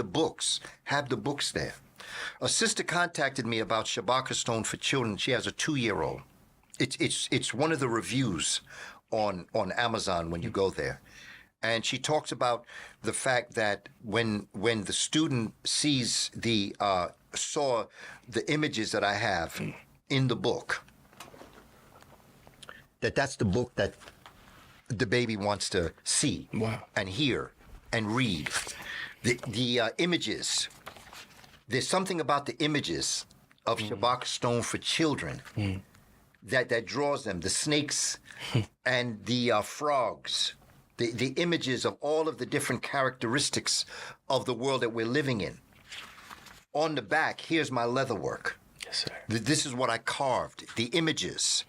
the books, have the books there. A sister contacted me about Shabaka Stone for Children. She has a 2-year-old. It's one of the reviews on Amazon when you go there. And she talks about the fact that when the student saw the images that I have in the book, that's the book that the baby wants to see and hear and read. The images, there's something about the images of Shabaka Stone for Children that draws them. The snakes and the frogs, the images of all of the different characteristics of the world that we're living in. On the back, here's my leather work. Yes, sir. This is what I carved, the images.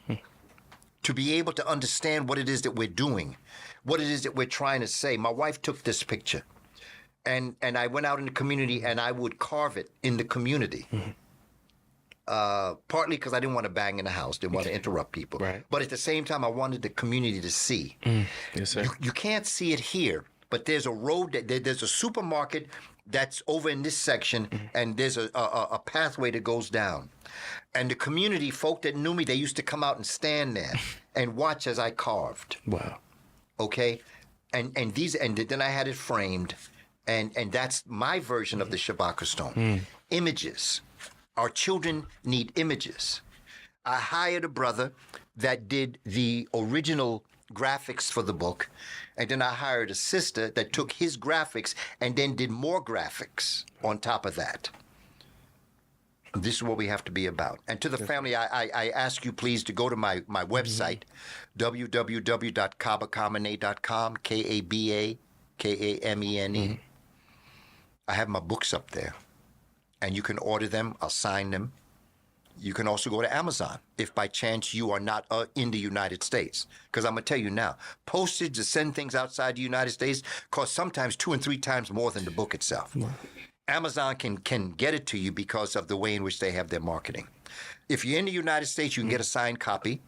To be able to understand what it is that we're doing, what it is that we're trying to say. My wife took this picture, and I went out in the community, and I would carve it in the community. Partly because I didn't want to bang in the house, didn't want to interrupt people. Right. But at the same time, I wanted the community to see. Yes, sir. You can't see it here, but there's a road, there's a supermarket that's over in this section, and there's a pathway that goes down. And the community, folk that knew me, they used to come out and stand there and watch as I carved. Wow. Okay? And then I had it framed, and that's my version of the Shabaka Stone. Images. Our children need images. I hired a brother that did the original graphics for the book, and then I hired a sister that took his graphics and then did more graphics on top of that. This is what we have to be about. And to the family, I ask you please to go to my website, www.kabakamene.com, Kabakamene. I have my books up there, and you can order them. I'll sign them. You can also go to Amazon if by chance you are not in the United States. Because I'm going to tell you now, postage to send things outside the United States costs sometimes 2 and 3 times more than the book itself. Wow. Amazon can get it to you because of the way in which they have their marketing. If you're in the United States, you can get a signed copy.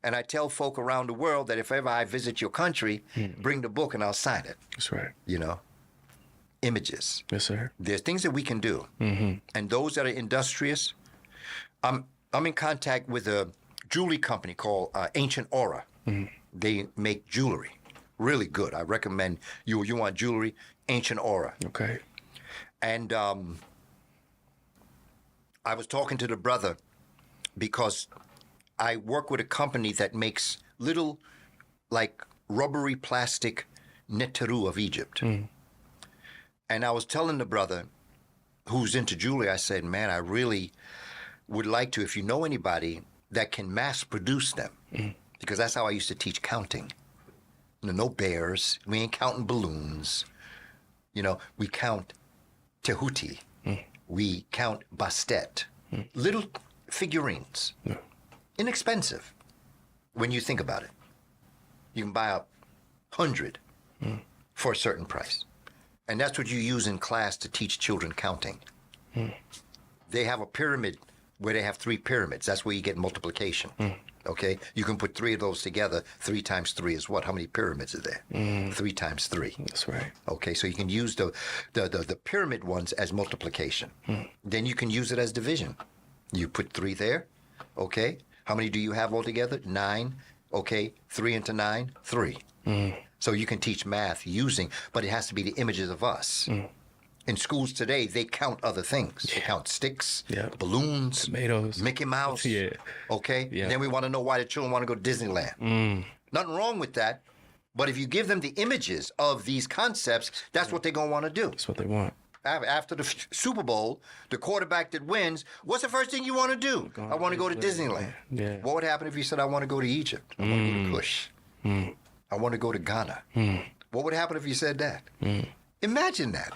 And I tell folk around the world that if ever I visit your country, bring the book and I'll sign it. That's right. You know? Images. Yes, sir. There's things that we can do. And those that are industrious, I'm in contact with a jewelry company called Ancient Aura. They make jewelry. Really good. I recommend you want jewelry, Ancient Aura. Okay. And I was talking to the brother because I work with a company that makes little, like, rubbery plastic neteru of Egypt. And I was telling the brother who's into jewelry, I said, man, I really would like to, if you know anybody that can mass produce them, because that's how I used to teach counting. No bears. We ain't counting balloons. We count tehuti. We count bastet. Little figurines. Inexpensive when you think about it. You can buy 100 for a certain price. And that's what you use in class to teach children counting. They have a pyramid where they have 3 pyramids. That's where you get multiplication. Okay? You can put 3 of those together. 3 times 3 is what? How many pyramids are there? 3 times 3. That's right. Okay, so you can use the pyramid ones as multiplication. Then you can use it as division. You put 3 there. Okay? How many do you have altogether? 9. Okay, 3 into 9, 3. So you can teach math but it has to be the images of us. In schools today, they count other things. They count sticks, balloons, tomatoes, Mickey Mouse. Okay? Yeah. Then we want to know why the children want to go to Disneyland. Nothing wrong with that. But if you give them the images of these concepts, that's what they're going to want to do. That's what they want. After the Super Bowl, the quarterback that wins, what's the first thing you want to do? I want to go to Disneyland. Yeah. What would happen if you said, I want to go to Egypt? I want to go to Kush. I want to go to Ghana. What would happen if you said that? Imagine that.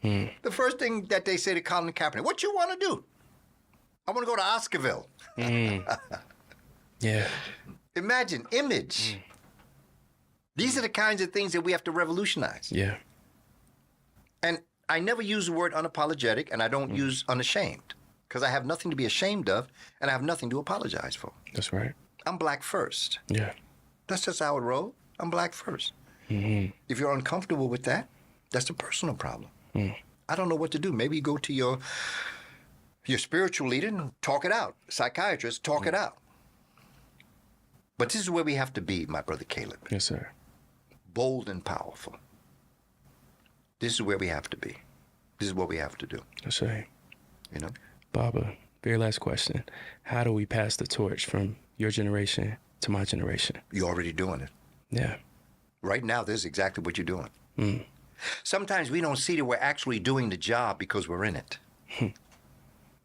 The first thing that they say to Colin Kaepernick, what you want to do? I want to go to Oscarville. Yeah. Imagine, image. These are the kinds of things that we have to revolutionize. Yeah. And I never use the word unapologetic, and I don't use unashamed, because I have nothing to be ashamed of, and I have nothing to apologize for. That's right. I'm black first. Yeah. That's just how it rolls. I'm black first. If you're uncomfortable with that, that's a personal problem. I don't know what to do. Maybe you go to your spiritual leader and talk it out. Psychiatrist, talk it out. But this is where we have to be, my brother Caleb. Yes, sir. Bold and powerful. This is where we have to be. This is what we have to do. Yes, sir. You know? Baba, very last question. How do we pass the torch from your generation to my generation? You're already doing it. Yeah. Right now, this is exactly what you're doing. Sometimes we don't see that we're actually doing the job because we're in it.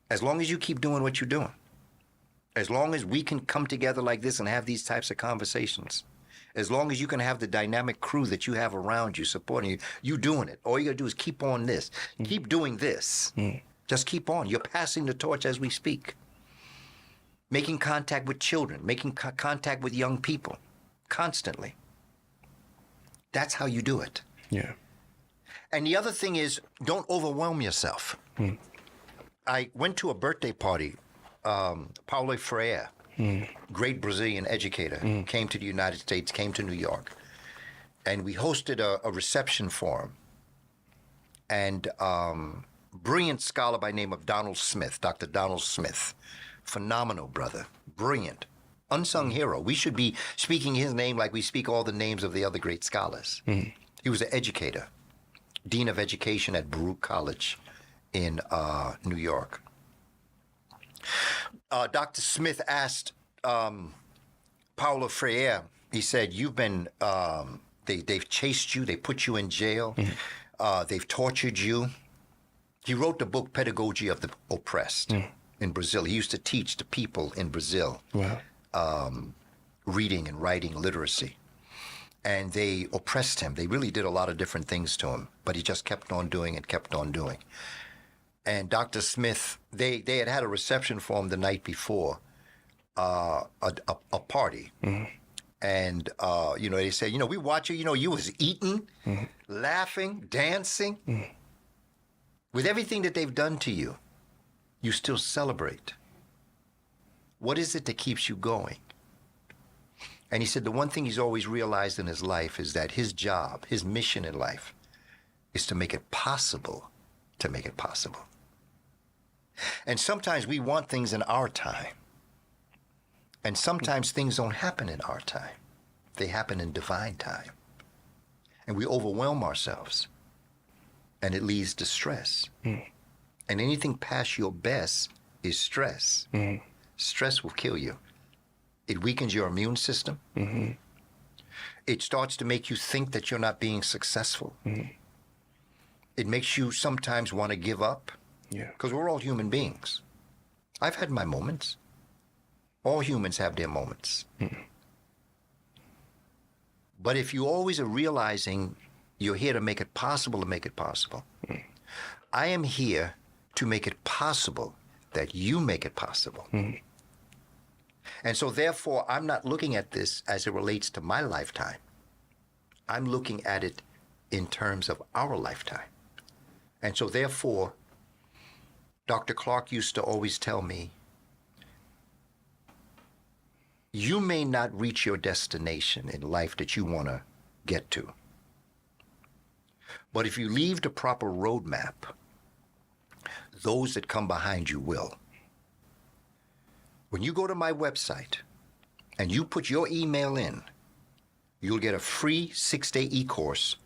As long as you keep doing what you're doing, as long as we can come together like this and have these types of conversations, as long as you can have the dynamic crew that you have around you supporting you, you doing it. All you got to do is keep on this. Keep doing this. Just keep on. You're passing the torch as we speak. Making contact with children, making contact with young people constantly. That's how you do it. Yeah. And the other thing is, don't overwhelm yourself. I went to a birthday party. Paulo Freire, great Brazilian educator, came to the United States, came to New York. And we hosted a reception for him. And brilliant scholar by name of Donald Smith, Dr. Donald Smith. Phenomenal brother. Brilliant. Unsung hero. We should be speaking his name like we speak all the names of the other great scholars. He was an educator, dean of education at Baruch College in New York. Dr. Smith asked Paulo Freire, he said, you've been, they've chased you, they put you in jail, they've tortured you. He wrote the book Pedagogy of the Oppressed in Brazil. He used to teach the people in Brazil reading and writing literacy. And they oppressed him. They really did a lot of different things to him, but he just kept on doing and kept on doing. And Dr. Smith, they had a reception for him the night before, a party. And, they said, we watch you, you was eating, laughing, dancing. With everything that they've done to you, you still celebrate. What is it that keeps you going? And he said the one thing he's always realized in his life is that his job, his mission in life, is to make it possible to make it possible. And sometimes we want things in our time. And sometimes things don't happen in our time. They happen in divine time. And we overwhelm ourselves. And it leads to stress. And anything past your best is stress. Stress will kill you. It weakens your immune system. It starts to make you think that you're not being successful. It makes you sometimes want to give up. Yeah. Because we're all human beings. I've had my moments. All humans have their moments. But if you always are realizing you're here to make it possible, I am here to make it possible that you make it possible. And so therefore, I'm not looking at this as it relates to my lifetime. I'm looking at it in terms of our lifetime. And so therefore, Dr. Clark used to always tell me, you may not reach your destination in life that you want to get to. But if you leave the proper roadmap, those that come behind you will. When you go to my website and you put your email in, you'll get a free 6-day e-course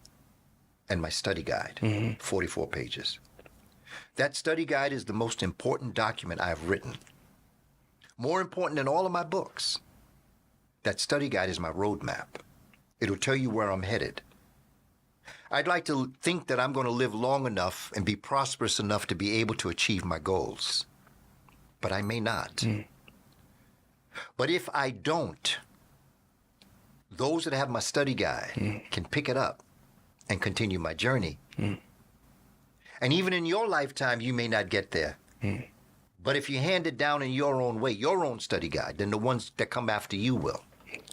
and my study guide, 44 pages. That study guide is the most important document I've written. More important than all of my books. That study guide is my roadmap. It'll tell you where I'm headed. I'd like to think that I'm going to live long enough and be prosperous enough to be able to achieve my goals. But I may not. But if I don't, those that have my study guide can pick it up and continue my journey. And even in your lifetime, you may not get there. But if you hand it down in your own way, your own study guide, then the ones that come after you will.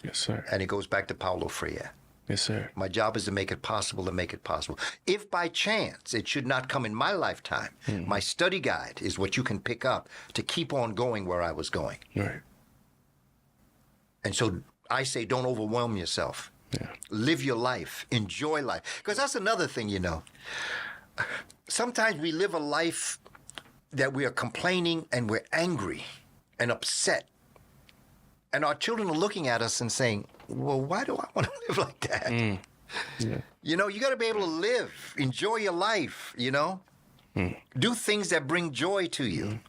Yes, sir. And it goes back to Paulo Freire. Yes, sir. My job is to make it possible to make it possible. If by chance it should not come in my lifetime, my study guide is what you can pick up to keep on going where I was going. Right. And so I say, don't overwhelm yourself. Yeah. Live your life. Enjoy life. Because that's another thing, sometimes we live a life that we are complaining and we're angry and upset. And our children are looking at us and saying, well, why do I want to live like that? Yeah. You know, you got to be able to live, enjoy your life, you know? Do things that bring joy to you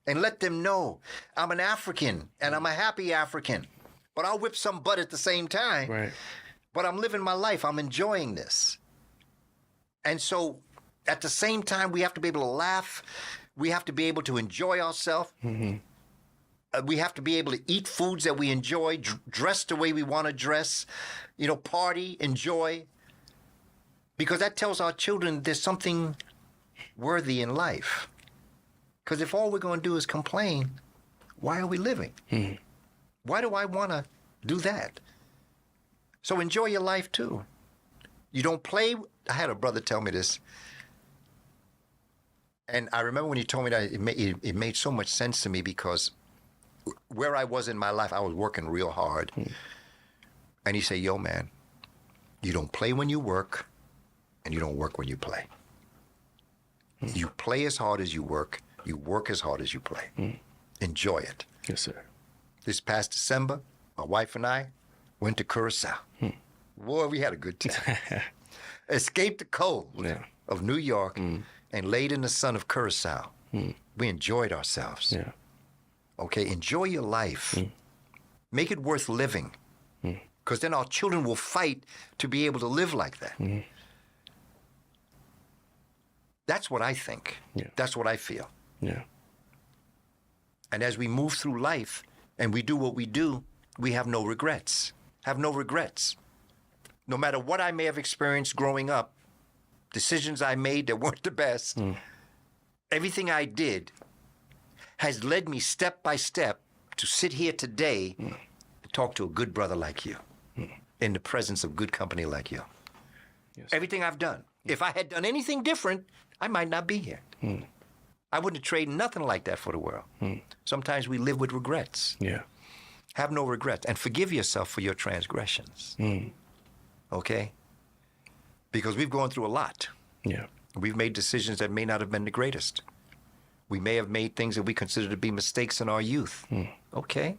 and let them know I'm an African and I'm a happy African, but I'll whip some butt at the same time. Right. But I'm living my life. I'm enjoying this. And so at the same time, we have to be able to laugh. We have to be able to enjoy ourselves. We have to be able to eat foods that we enjoy, dress the way we want to dress, you know, party, enjoy. Because that tells our children there's something worthy in life. Because if all we're going to do is complain, why are we living? Why do I want to do that? So enjoy your life too. You don't play. I had a brother tell me this. And I remember when he told me that, it made so much sense to me because where I was in my life, I was working real hard. And he said, yo, man, you don't play when you work and you don't work when you play. You play as hard as you work as hard as you play. Enjoy it. Yes, sir. This past December, my wife and I went to Curacao. Boy, we had a good time. Escaped the cold of New York and laid in the sun of Curacao. We enjoyed ourselves. Yeah. Okay, enjoy your life. Make it worth living. Because then our children will fight to be able to live like that. That's what I think. Yeah. That's what I feel. Yeah. And as we move through life and we do what we do, we have no regrets. Have no regrets. No matter what I may have experienced growing up, decisions I made that weren't the best, everything I did has led me step by step to sit here today and talk to a good brother like you in the presence of good company like you. Yes. Everything I've done. If I had done anything different, I might not be here. I wouldn't trade nothing like that for the world. Sometimes we live with regrets. Yeah. Have no regrets and forgive yourself for your transgressions. Okay? Because we've gone through a lot. Yeah. We've made decisions that may not have been the greatest. We may have made things that we consider to be mistakes in our youth. Okay?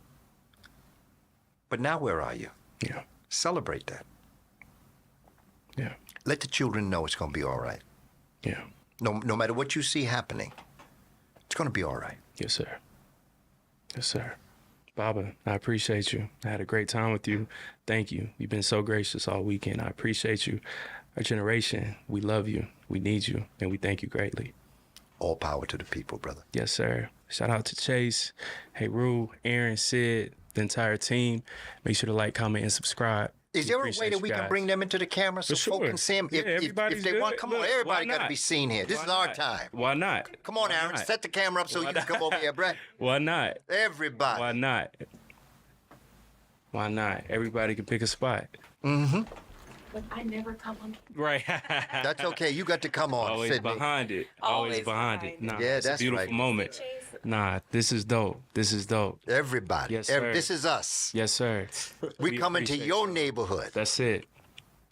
But now where are you? Yeah. Celebrate that. Yeah. Let the children know it's going to be all right. Yeah. No matter what you see happening, it's going to be all right. Yes, sir. Yes, sir. Baba, I appreciate you. I had a great time with you. Thank you. You've been so gracious all weekend. I appreciate you. Our generation, we love you. We need you. And we thank you greatly. All power to the people, brother. Yes, sir. Shout out to Chase, Heru, Aaron, Sid, the entire team. Make sure to like, comment, and subscribe. Is there a way that we can bring them into the camera so folk can see them? Yeah, If everybody's they want, good. come on, Look, everybody why got to not? be seen here. This Why is our not? time. Why not? Come on, Why Aaron, not? set the camera up so you can come over here, Brett. Why not? Everybody. Why not? Why not? Everybody can pick a spot. But I never come on. Right. That's okay. You got to come on, Always Sydney. behind it. Always behind it. Nah, Yeah, it's that's a beautiful right. moment. Nah, this is dope. This is dope. Everybody. Yes, sir. This is us. Yes, sir. We coming to appreciate your y'all. neighborhood. That's it.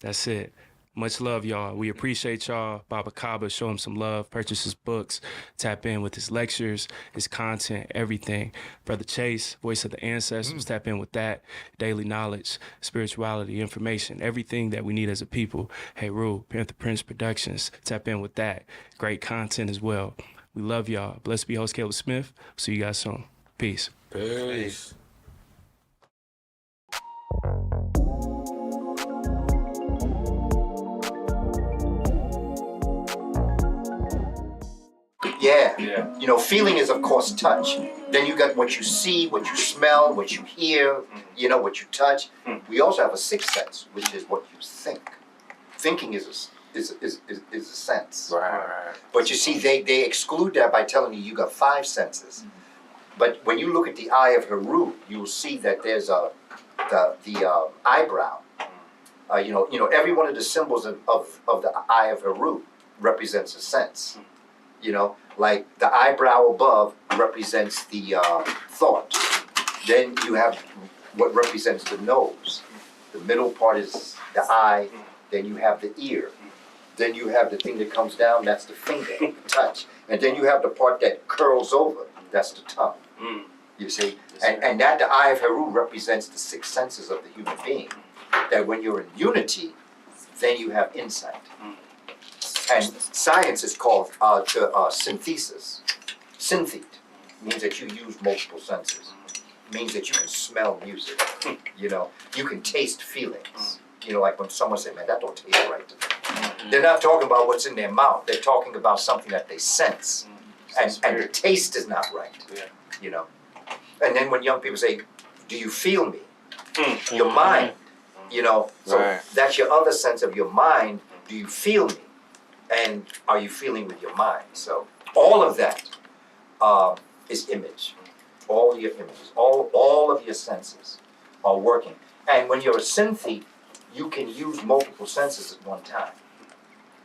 That's it. Much love, y'all. We appreciate y'all. Baba Kaba, show him some love. Purchase his books. Tap in with his lectures, his content, everything. Brother Chase, Voice of the Ancestors, tap in with that. Daily knowledge, spirituality, information, everything that we need as a people. Hey, Rule, Panther Prince Productions, tap in with that. Great content as well. We love y'all. Blessed be host Caleb Smith. See you guys soon. Peace. Peace. Yeah. You know, feeling is, of course, touch. Then you got what you see, what you smell, what you hear, you know, what you touch. We also have a sixth sense, which is what you think. Thinking is a sense. Right. But you see, they exclude that by telling you got five senses. But when you look at the eye of Heru, you'll see that there's the eyebrow. You know, every one of the symbols of the eye of Heru represents a sense. You know, like the eyebrow above represents the thought. Then you have what represents the nose. The middle part is the eye. Then you have the ear. Then you have the thing that comes down, that's the finger, the touch. And then you have the part that curls over, that's the tongue. You see? And that, the eye of Heru, represents the six senses of the human being. That when you're in unity, then you have insight. And science is called synthesis. Synthete means that you use multiple senses. Means that you can smell music. You know, you can taste feelings. You know, like when someone says, man, that don't taste right to me. They're not talking about what's in their mouth. They're talking about something that they sense. And the taste is not right. You know. And then when young people say, do you feel me? Your mind. You know, so that's your other sense of your mind. Do you feel me? And are you feeling with your mind? So all of that is image. All your images, all of your senses are working. And when you're a synthete, you can use multiple senses at one time.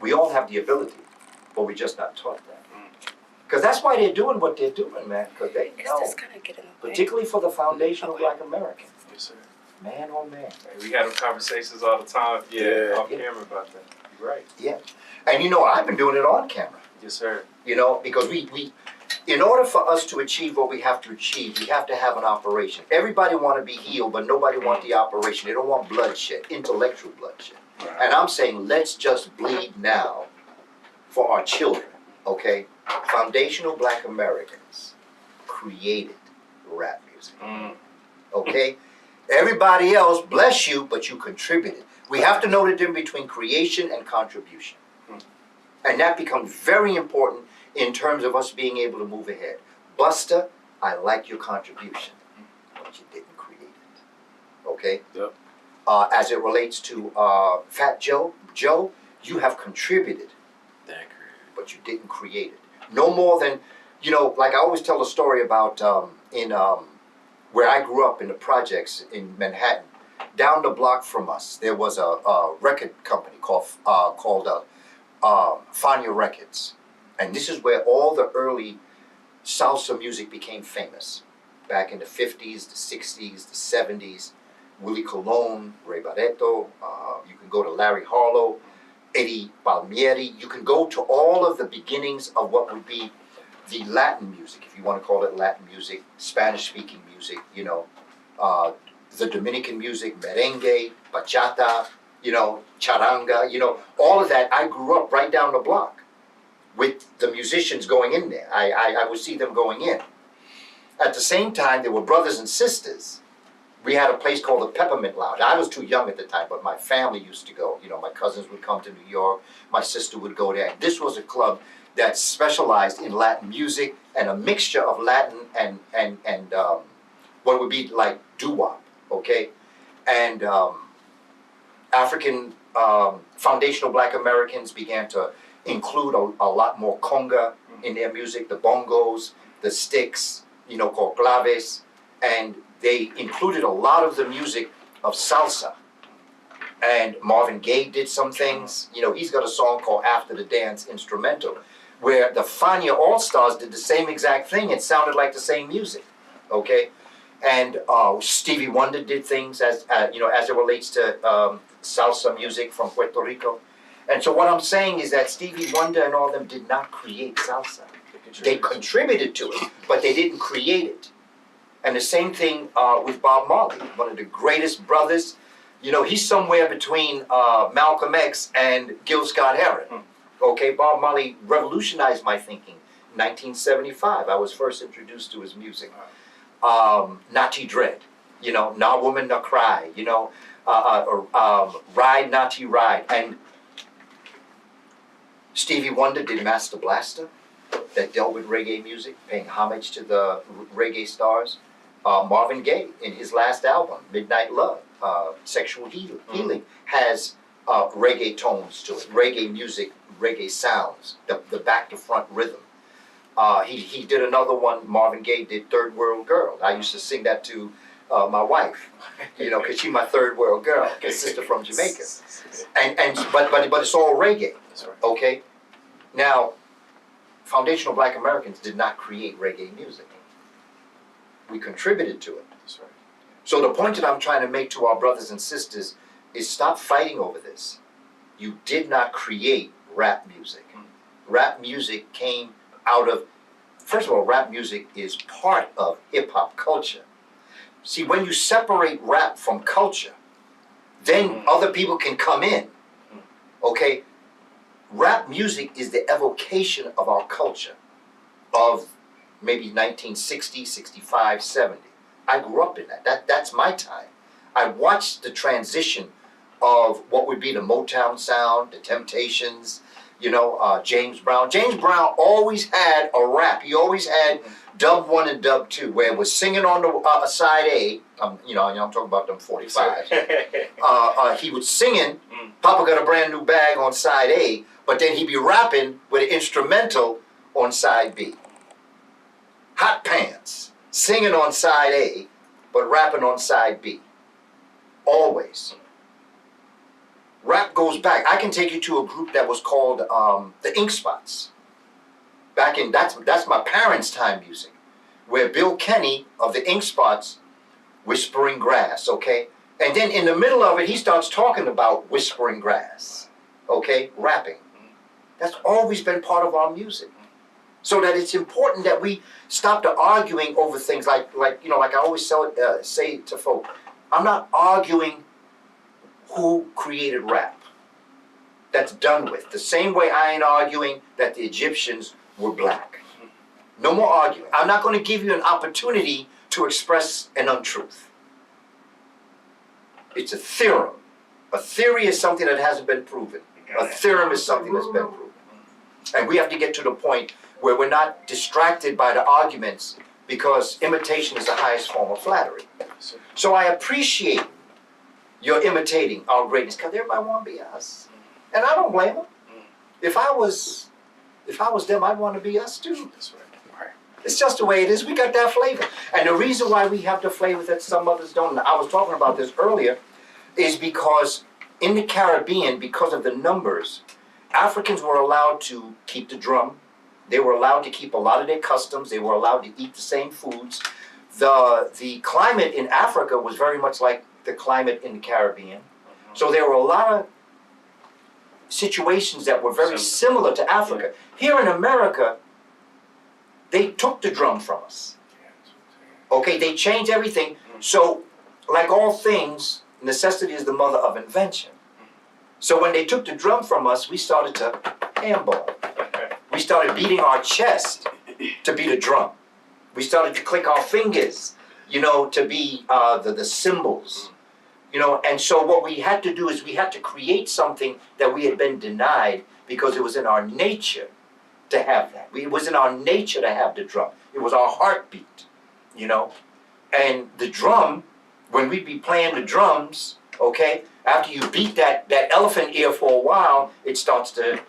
We all have the ability, but we're just not taught that. Because that's why they're doing what they're doing, man. Because they know, particularly for the foundational Black American. Yes, sir. Man, oh man. Hey, we have conversations all the time. Off camera about that. You're right. Yeah. And you know, I've been doing it on camera. Yes, sir. You know, because we in order for us to achieve what we have to achieve, we have to have an operation. Everybody want to be healed, but nobody want the operation. They don't want bloodshed, intellectual bloodshed. And I'm saying, let's just bleed now for our children, okay? Foundational Black Americans created rap music, okay? Everybody else, bless you, but you contributed. We have to know the difference between creation and contribution. And that becomes very important in terms of us being able to move ahead. Buster, I like your contribution, but you didn't create it. Okay? Yep. As it relates to Fat Joe, you have contributed, but you didn't create it. No more than, you know, like I always tell a story about where I grew up in the projects in Manhattan. Down the block from us, there was a record company called Fania Records. And this is where all the early salsa music became famous. Back in the 50s, the 60s, the 70s. Willie Colon, Ray Barreto, you can go to Larry Harlow, Eddie Palmieri. You can go to all of the beginnings of what would be the Latin music, if you want to call it Latin music, Spanish-speaking music, you know, the Dominican music, merengue, bachata, you know, charanga, you know, all of that. I grew up right down the block with the musicians going in there. I would see them going in. At the same time, there were brothers and sisters. We had a place called the Peppermint Lounge. I was too young at the time, but my family used to go. You know, my cousins would come to New York. My sister would go there. This was a club that specialized in Latin music and a mixture of Latin and what would be like doo-wop, okay? And African foundational Black Americans began to include a lot more conga in their music, the bongos, the sticks, you know, called claves, and they included a lot of the music of salsa. And Marvin Gaye did some things. You know, he's got a song called After the Dance Instrumental, where the Fania All-Stars did the same exact thing. It sounded like the same music, okay? And Stevie Wonder did things as you know, as it relates to salsa music from Puerto Rico. And so what I'm saying is that Stevie Wonder and all of them did not create salsa. They contributed to it, but they didn't create it. And the same thing with Bob Marley, one of the greatest brothers. You know, he's somewhere between Malcolm X and Gil Scott-Heron. Okay, Bob Marley revolutionized my thinking. 1975, I was first introduced to his music. Natty Dread, you know, Na Woman Na Cry, you know, Ride Natty Ride. And Stevie Wonder did Master Blaster, that dealt with reggae music, paying homage to the reggae stars. Marvin Gaye, in his last album, Midnight Love, Sexual Healing, has reggae tones to it, reggae music, reggae sounds, the back to front rhythm. He did another one, Marvin Gaye did Third World Girl. I used to sing that to my wife, you know, because she's my third world girl, a sister from Jamaica. But it's all reggae, okay? Now, foundational Black Americans did not create reggae music. We contributed to it. So the point that I'm trying to make to our brothers and sisters is stop fighting over this. You did not create rap music. Rap music came out of, first of all, rap music is part of hip-hop culture. See, when you separate rap from culture, then other people can come in, okay? Rap music is the evocation of our culture of maybe 1960, 65, 70. I grew up in that. That's my time. I watched the transition of what would be the Motown sound, the Temptations, James Brown. James Brown always had a rap. He always had dub 1 and dub 2, where it was singing on the side A. I'm talking about them 45s. He was singing, Papa Got a Brand New Bag on side A, but then he'd be rapping with an instrumental on side B. Hot Pants, singing on side A, but rapping on side B. Always. Rap goes back. I can take you to a group that was called the Ink Spots. Back in, that's my parents' time music, where Bill Kenny of the Ink Spots, Whispering Grass, okay? And then in the middle of it, he starts talking about Whispering Grass, okay? Rapping. That's always been part of our music. So that it's important that we stop the arguing over things like I always say to folk, I'm not arguing who created rap. That's done with. The same way I ain't arguing that the Egyptians were black. No more arguing. I'm not going to give you an opportunity to express an untruth. It's a theorem. A theory is something that hasn't been proven. A theorem is something that's been proven. And we have to get to the point where we're not distracted by the arguments, because imitation is the highest form of flattery. So I appreciate your imitating our greatness, because everybody want to be us. And I don't blame them. If I was them, I'd want to be us too. That's right. It's just the way it is. We got that flavor. And the reason why we have the flavor that some others don't, and I was talking about this earlier, is because in the Caribbean, because of the numbers, Africans were allowed to keep the drum. They were allowed to keep a lot of their customs. They were allowed to eat the same foods. The climate in Africa was very much like the climate in the Caribbean. So there were a lot of situations that were very similar to Africa. Here in America, they took the drum from us. Okay, they changed everything. So, like all things, necessity is the mother of invention. So when they took the drum from us, we started to handball. We started beating our chest to beat a drum. We started to click our fingers, to be the cymbals. And so what we had to do is we had to create something that we had been denied, because it was in our nature to have that. It was in our nature to have the drum. It was our heartbeat, And the drum, when we'd be playing the drums, okay, after you beat that elephant ear for a while, it starts to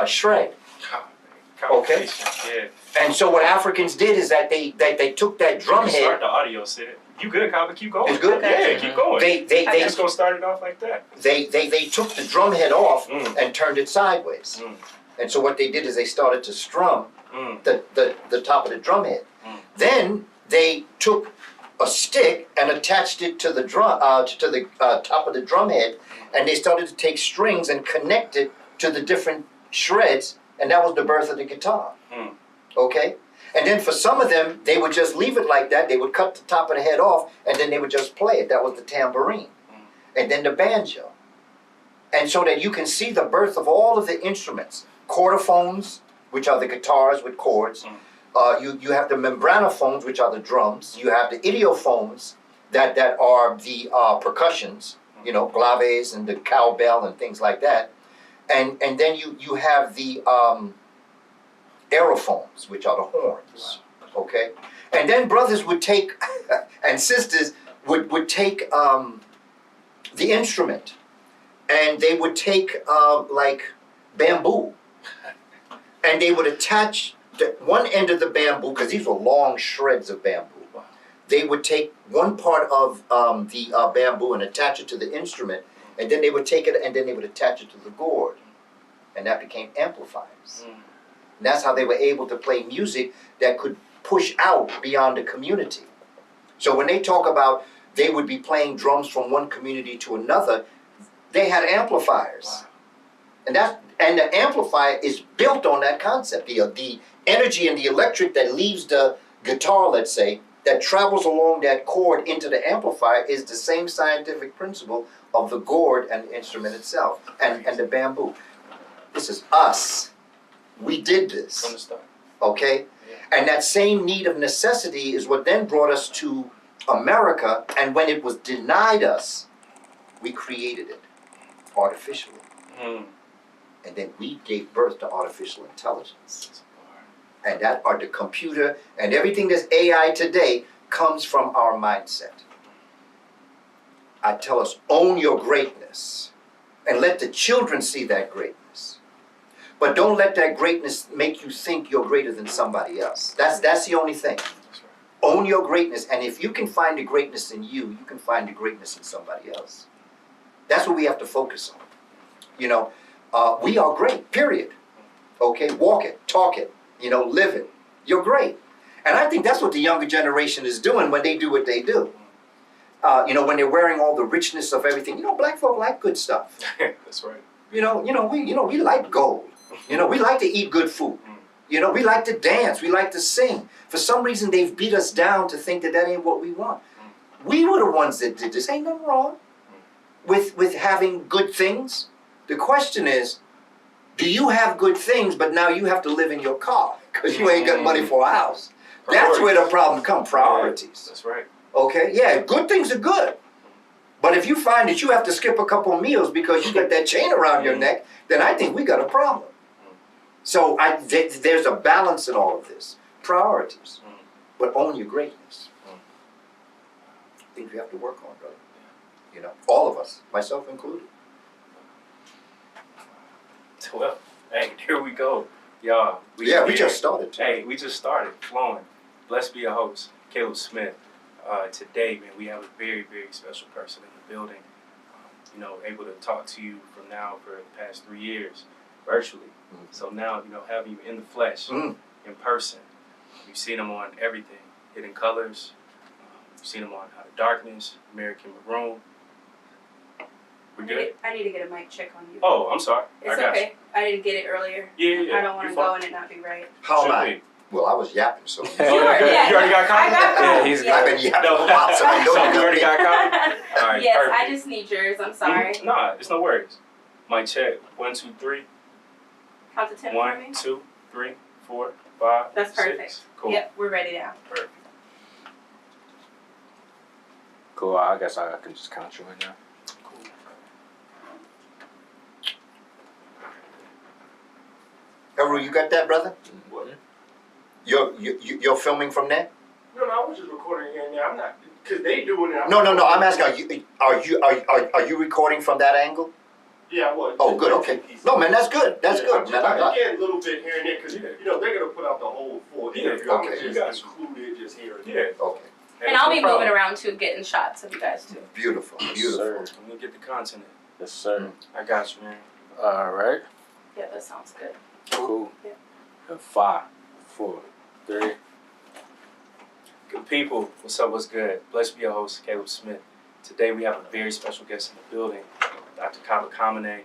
shred. Okay? Yeah. And so what Africans did is that they took that drum head. Start the audio, Sid. You good, Kaba? Keep going. It's good? Yeah, keep going. They just gonna start it off like that. They took the drum head off and turned it sideways. And so what they did is they started to strum the top of the drum head. Then they took a stick and attached it to the drum to the top of the drum head, and they started to take strings and connect it to the different shreds, and that was the birth of the guitar. Okay? And then for some of them, they would just leave it like that. They would cut the top of the head off, and then they would just play it. That was the tambourine. And then the banjo. And so that you can see the birth of all of the instruments. Chordophones, which are the guitars with chords. You have the membranophones, which are the drums. You have the idiophones that are the percussions, claves and the cowbell and things like that. And then you have the aerophones, which are the horns, okay? And then brothers would take, and sisters would take the instrument, and they would take like bamboo, and they would attach one end of the bamboo, because these were long shreds of bamboo. They would take one part of the bamboo and attach it to the instrument, and then they would take it and then they would attach it to the gourd, and that became amplifiers. And that's how they were able to play music that could push out beyond the community. So when they talk about they would be playing drums from one community to another, they had amplifiers. And the amplifier is built on that concept. The energy and the electric that leaves the guitar, let's say, that travels along that cord into the amplifier is the same scientific principle of the gourd and the instrument itself, and the bamboo. This is us. We did this. From the start. Okay? Yeah. And that same need of necessity is what then brought us to America, and when it was denied us, we created it artificially. Mm. And then we gave birth to artificial intelligence. And that are the computer and everything that's AI today comes from our mindset. I tell us, own your greatness and let the children see that greatness. But don't let that greatness make you think you're greater than somebody else. That's the only thing. Own your greatness, and if you can find the greatness in you, you can find the greatness in somebody else. That's what we have to focus on. You know, we are great, period. Okay, walk it, talk it, live it. You're great. And I think that's what the younger generation is doing when they do what they do. When they're wearing all the richness of everything. Black folk like good stuff. That's right. We like gold. We like to eat good food. We like to dance. We like to sing. For some reason, they've beat us down to think that ain't what we want. We were the ones that did this. Ain't nothing wrong with having good things. The question is, do you have good things, but now you have to live in your car because you ain't got money for a house? That's where the problem comes. Priorities. That's right. Okay? Yeah, good things are good. But if you find that you have to skip a couple meals because you got that chain around your neck, then I think we got a problem. So there's a balance in all of this. Priorities. But own your greatness. Things we have to work on, brother. All of us, myself included. Well, hey, here we go. Y'all. We just started. Hey, we just started flowing. Blessed be your host, Caleb Smith. Today, man, we have a very, very special person in the building. Able to talk to you from now for the past 3 years, virtually. So now, having you in the flesh, in person. You've seen him on everything. Hidden Colors. You've seen him on Out of Darkness, American Maroon. We good? I need to get a mic check on you. Oh, I'm sorry. It's okay. I didn't get it earlier. Yeah. I don't want to go and it not be right. How am I? Well, I was yapping, so. Sure, yeah. You already got I got coffee? coffee. I've been yapping for a while, so I know So you already got coffee? All right, yes, perfect. I just need yours. I'm sorry. Nah, it's no worries. Mic check. 1, 2, 3. Count to 10 for 1, me. 2, 3, 4, 5. That's perfect. 6. Cool. Yep, we're ready now. Perfect. Cool. I guess I can just count you in now. Cool. Haru, you got that, brother? What? You're filming from there? No, I was just recording here and there. I'm not, because they doing it. No. I'm asking, are you recording from that angle? Yeah, I was. Oh, good. Okay. No, man, that's good. That's good, man. I get a little bit here and there because they're gonna put out the whole full interview. I'm okay. gonna just include it just here and there. Yeah. Okay. And I'll be moving around too, getting shots of you guys too. Beautiful. Beautiful. Sir. Let me get the content in. Yes, sir. I got you, man. All right. Yeah, that sounds good. Cool. Yeah. 5, 4, 3. Good people, what's up, what's good? Blessed be your host, Caleb Smith. Today we have a very special guest in the building, Dr. Kaba Kamene.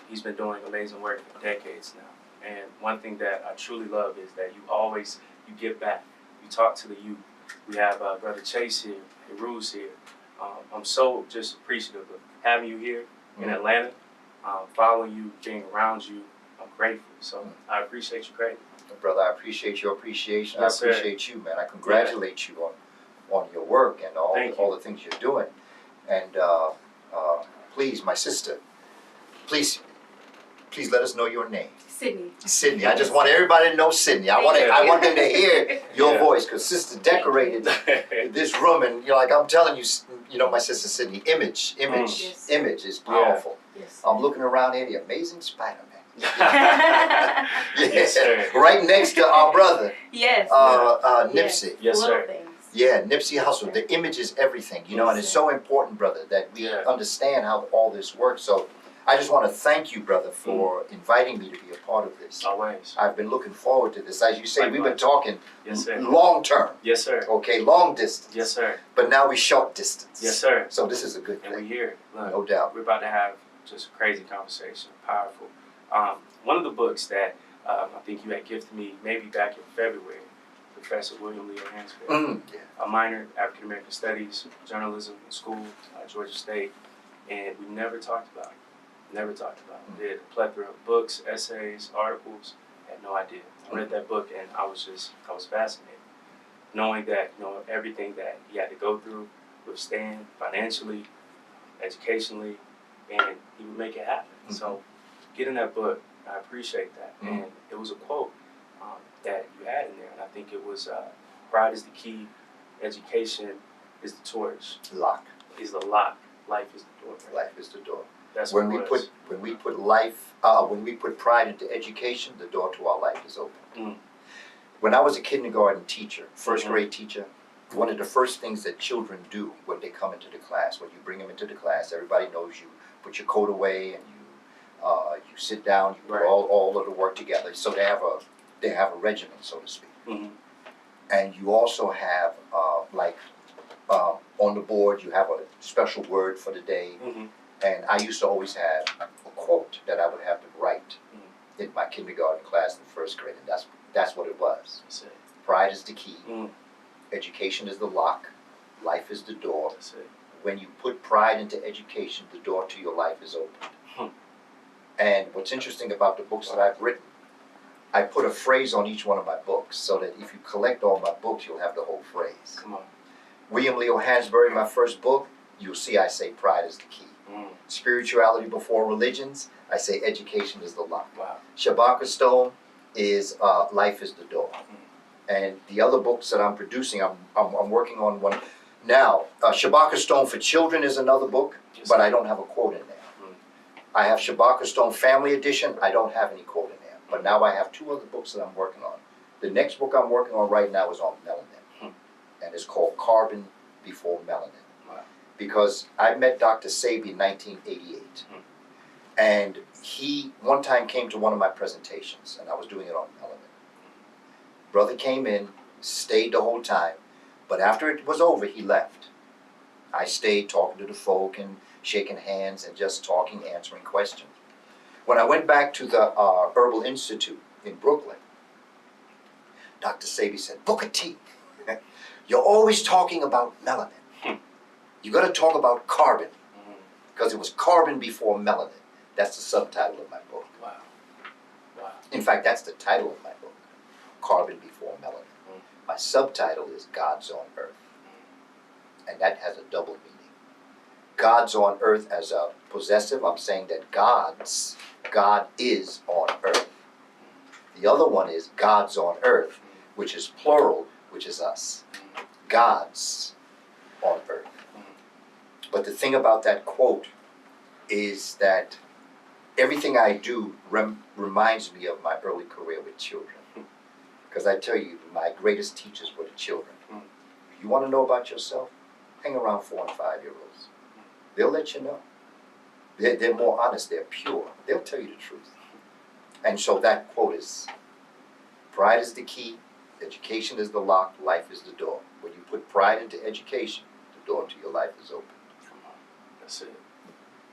He's been doing amazing work for decades now. And one thing that I truly love is that you give back. You talk to the youth. We have Brother Chase here, Rue's here. I'm so just appreciative of having you here in Atlanta, following you, being around you. I'm grateful. So I appreciate you greatly. Brother, I appreciate your appreciation. Yes, I appreciate you, man. I congratulate you on your work and all the things you're doing. And please, my sister, please let us know your name. Sydney. Sydney. I just want everybody to know Sydney. I want them to hear your voice because sister decorated this room, and like I'm telling you, my sister Sydney, image Yes. is powerful. Yes. I'm looking around here, the amazing Spider-Man. Yes, sir. Right next to our brother, Yes. Nipsey. Yes, Little sir. things. Yeah, Nipsey Hussle. The image is everything, and it's so important, brother, that we understand how all this works. So I just want to thank you, brother, for inviting me to be a part of this. Always. I've been looking forward to this. As you say, we've been talking Yes, sir. long term, Yes, sir. okay, long distance. Yes, sir. But now we short distance. Yes, sir. So this is a good And we thing, here. Look, no doubt. we're about to have just a crazy conversation, powerful. One of the books that I think you had gifted me maybe back in February, Professor William Leo Hansberry, Yeah. a minor African American Studies, journalism in school, Georgia State, and we never talked about it. Never talked about it. Did a plethora of books, essays, articles. Had no idea. I read that book and I was fascinated, knowing that everything that he had to go through, withstand financially, educationally, and he would make it happen. Mm-hmm. So, getting that book, I appreciate that. Mm-hmm. And it was a quote that you had in there, and I think it was, "Pride is the key, education is the torch, Lock. is the lock, life is the door." Right? Life is the door. That's When what we put pride into education, the door to our life is open. Mm. When I was a kindergarten teacher, first Mhm. grade teacher, one of the first things that children do when they come into the class, when you bring them into the class, everybody knows you put your coat away and you sit down, you put Right. all of the work together. So they have a regimen, so to speak. Mhm. And you also have on the board you have a special word for the day. Mhm. And I used to always have a quote that I would have to write in my kindergarten class in first grade, and that's what it was. That's it. Pride is the key. Mm. Education is the lock. Life is the door. That's it. When you put pride into education, the door to your life is opened. Hmm. And what's interesting about the books that I've written, I put a phrase on each one of my books so that if you collect all my books, you'll have the whole phrase. Come on. William Leo Hansberry, my first book, you'll see I say pride is the key. Mm. Spirituality before religions, I say education is the lock. Wow. Shabaka Stone is life is the door. And the other books that I'm producing, I'm working on one now. Shabaka Stone for Children is another book, Yes. but I don't have a quote in there. Mm. I have Shabaka Stone Family Edition. I don't have any quote in there. But now I have two other books that I'm working on. The next book I'm working on right now is on melanin. And it's called Carbon Before Melanin. Wow. Because I met Dr. Sabi in 1988. And he one time came to one of my presentations, and I was doing it on melanin. Brother came in, stayed the whole time, but after it was over, he left. I stayed talking to the folk and shaking hands and just talking, answering questions. When I went back to the Herbal Institute in Brooklyn, Dr. Sabi said, "Booker T, you're always talking about melanin. You got to talk about carbon, because it was carbon before melanin." That's the subtitle of my book. Wow. Wow. In fact, that's the title of my book, Carbon Before Melanin. My subtitle is God's on Earth. And that has a double meaning. God's on earth as a possessive, I'm saying that God is on earth. The other one is God's on earth, which is plural, which is us. God's on earth. But the thing about that quote is that everything I do reminds me of my early career with children. Because I tell you, my greatest teachers were the children. If you want to know about yourself, hang around 4 and 5-year-olds. They'll let you know. They're more honest, they're pure. They'll tell you the truth. And so that quote is, pride is the key, education is the lock, life is the door. When you put pride into education, the door to your life is open. Come on. That's it.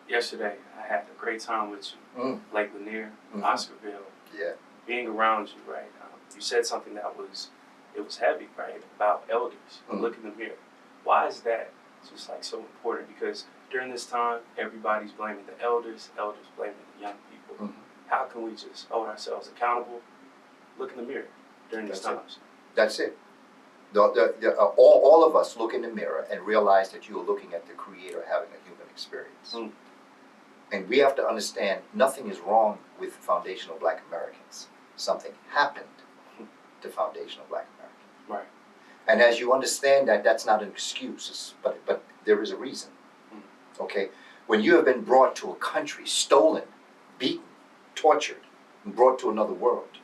Yesterday, I had a great time with you. Lake Lanier, Oscarville. Yeah. Being around you, right? You said something that was heavy, right? About elders. Look in the mirror. Why is that just like so important? Because during this time, everybody's blaming the elders blaming the young people. How can we just hold ourselves accountable? Look in the mirror during these times. That's it. All of us look in the mirror and realize that you are looking at the Creator having a human experience. And we have to understand nothing is wrong with foundational Black Americans. Something happened to foundational Black Americans. Right. And as you understand that, that's not an excuse, but there is a reason. Okay? When you have been brought to a country, stolen, beaten, tortured, and brought to another world,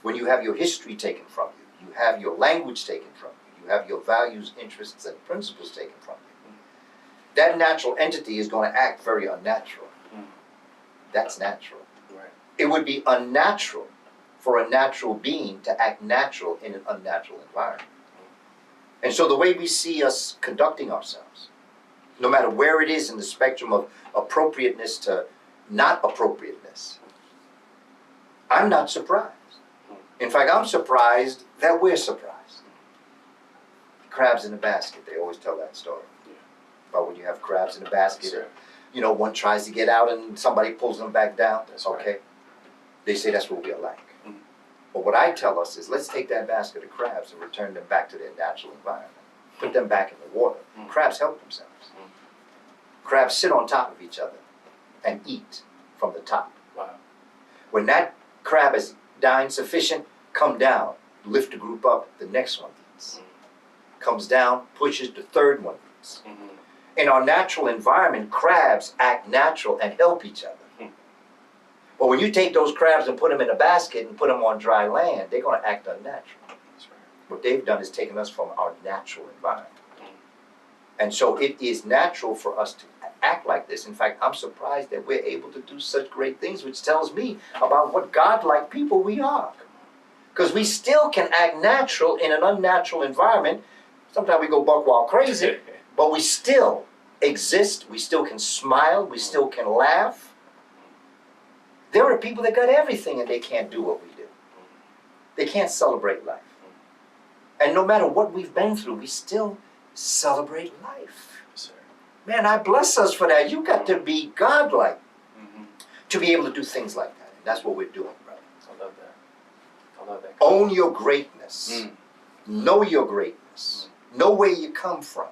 when you have your history taken from you, you have your language taken from you, you have your values, interests, and principles taken from you, that natural entity is going to act very unnatural. That's natural. Right. It would be unnatural for a natural being to act natural in an unnatural environment. And so the way we see us conducting ourselves, no matter where it is in the spectrum of appropriateness to not appropriateness, I'm not surprised. In fact, I'm surprised that we're surprised. Crabs in a basket, they always tell that story. About when you have crabs in a basket, Sure. you know, one tries to get out and somebody pulls them back down. That's okay. right. They say that's what we're like. Mhm. But what I tell us is let's take that basket of crabs and return them back to their natural environment. Put them back in the water. Mhm. Crabs help themselves. Crabs sit on top of each other and eat from the top. Wow. When that crab is dined sufficient, come down, lift the group up, the next one eats. Comes down, pushes, the third one eats. Mm-hmm. In our natural environment, crabs act natural and help each other. Hmm. But when you take those crabs and put them in a basket and put them on dry land, they're going to act unnatural. That's right. What they've done is taken us from our natural environment. Hmm. And so it is natural for us to act like this. In fact, I'm surprised that we're able to do such great things, which tells me about what God-like people we are. Because we still can act natural in an unnatural environment. Sometimes we go buck wild crazy, but we still exist. We still can smile. We still can laugh. There are people that got everything and they can't do what we do. They can't celebrate life. And no matter what we've been through, we still celebrate life. Yes, sir. Man, I bless us for that. You got to be godlike Mm-hmm. to be able to do things like that. And that's what we're doing, brother. I love that. I love that. Own your greatness. Mm. Know your greatness. Know where you come from.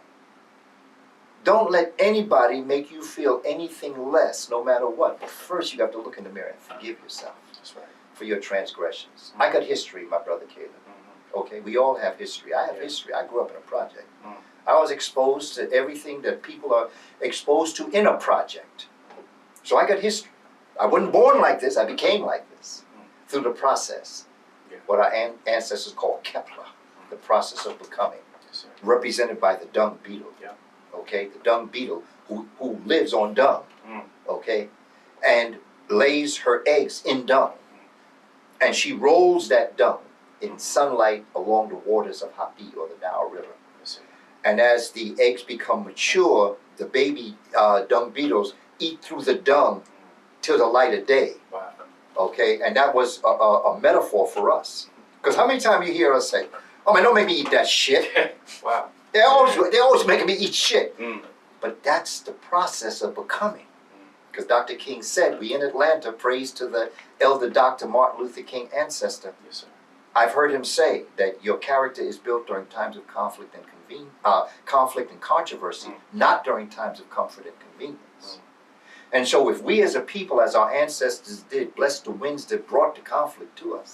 Don't let anybody make you feel anything less, no matter what. But first, you have to look in the mirror and forgive yourself That's right. for your transgressions. I got history, my brother Caleb. Mm-hmm. Okay, we all have history. I have Yeah. history. I grew up in a project. Mm. I was exposed to everything that people are exposed to in a project. So I got history. I wasn't born like this. I became like this through the process. Yeah. What our ancestors called Kepler, the process of becoming, Yes, sir. represented by the dung beetle. Yeah. Okay, the dung beetle who lives on dung. Mm. Okay, and lays her eggs in dung, and she rolls that dung in sunlight along the waters of Hapi, or the Nile River. Yes, sir. And as the eggs become mature, the baby dung beetles eat through the dung till the light of day. Wow. Okay, and that was a metaphor for us. Because how many times you hear us say, "Oh man, don't make me eat that shit." Wow. They're always making me eat shit. Mm. But that's the process of becoming. Because Dr. King said, we in Atlanta, praise to the elder Dr. Martin Luther King ancestor. Yes, sir. I've heard him say that your character is built during times of conflict and conflict and controversy, not during times of comfort and convenience. And so if we as a people, as our ancestors did, bless the winds that brought the conflict to us,